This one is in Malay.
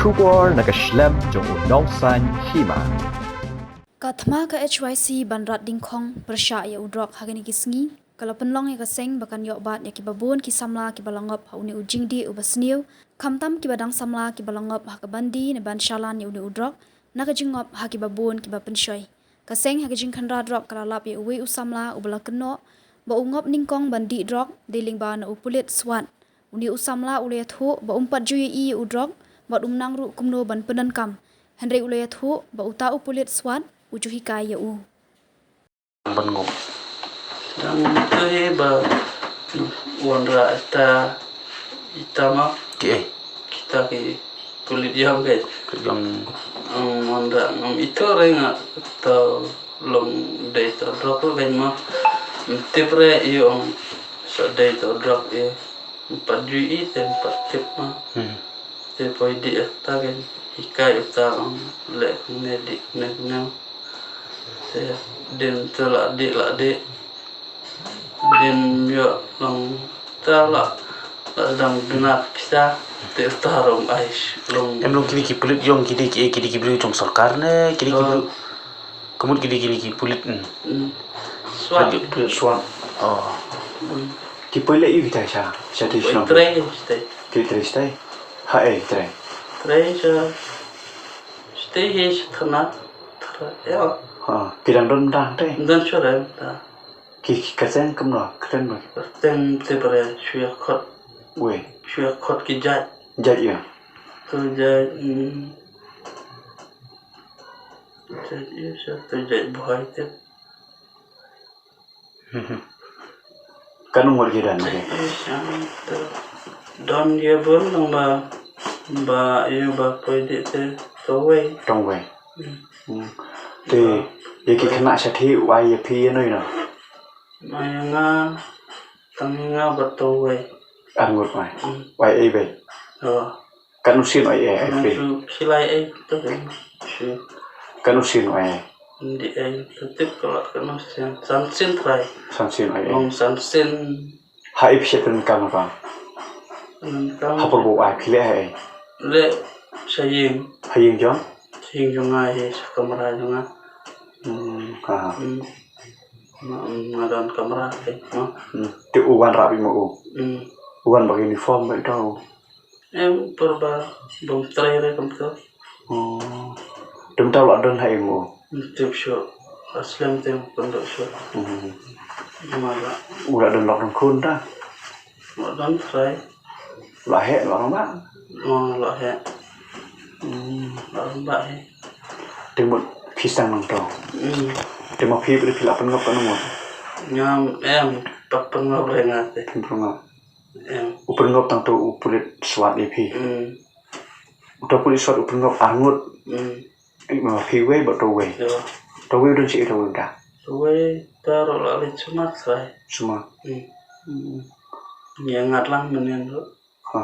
Shubor nakaslem jong unong san hima. Kathma ka HYC Banrat Dingkhong Persha ya udrok hagani kisngi kalau penlong ya kaseng bakan yok bat ya kibabun ki samla ki balangop ha uni ujing di ubasniu kamtam ki badang samla ki balangop ha kabandi ne ban shalan ya uni udrok na kajingop ha ki babun ki bapenshoi kaseng ha kajing khandra drok kalalap ya uwi usamla ubala keno ba ungop ningkong bandi drok deling ba na upulit swat uni usamla ule thu ba umpat juye i udrok ba umnang ru kumno ban penan kam Henry ule thu ba uta upulit swat ujuhi kaya u. Bengok. Dan itu ba wandra ita mah kita ki kulit yang bet. Yang wandra itu renga atau long day to drop ben mah. Tipre yung sa day to drop ya. 4 jui tempat tip mah. Tipoi di ata kan ikai utang lek nedik neknya. Din telak dik din yo long telak sedang benak kita tarum ais long em long kini ki pulit yong kini ki beli trong sarkar ne kini kemudian kini ki pulit swat oh ki pulit yu kita sha di sno tre ki tre stai tre stay his thana ya kidang don dang tre dan sore ta ki kasen kamno kren no tem tepre shua khot we shua khot ki jat ya tu jat tu jat boy te kanung wal gidan ne don dia pun ba you ba pwede te towe trong we te yaki kena sathi wai ya phi no no Mayanga tanga batowe angut mai wai ai be kanusin wai ai free silai to shu kanusin wai di tetep kalau kanusin sansin try sansin wai long sansin hai phetan kam ba ha por bo ai khle ai le saying haying jong jonga he kamera jonga ngadon kamera te uwan rapi mo uwan bagi uniform ba tau em perba bom traire kam to dum tau la don hai mo tip show aslam tem pondok show mala ula don lok kun ta don try la he la ma lo he lo he timut pisang nang to tema phi bre phila pan ngap mo nyam em papen ngobrengate timprunga em upun ngap tang to upulit swat ni phi udah pulit swat upun ngap angut ma phi we ba to we to we don si to da we taro lali cuma sai semua nyangat lang menen lo ha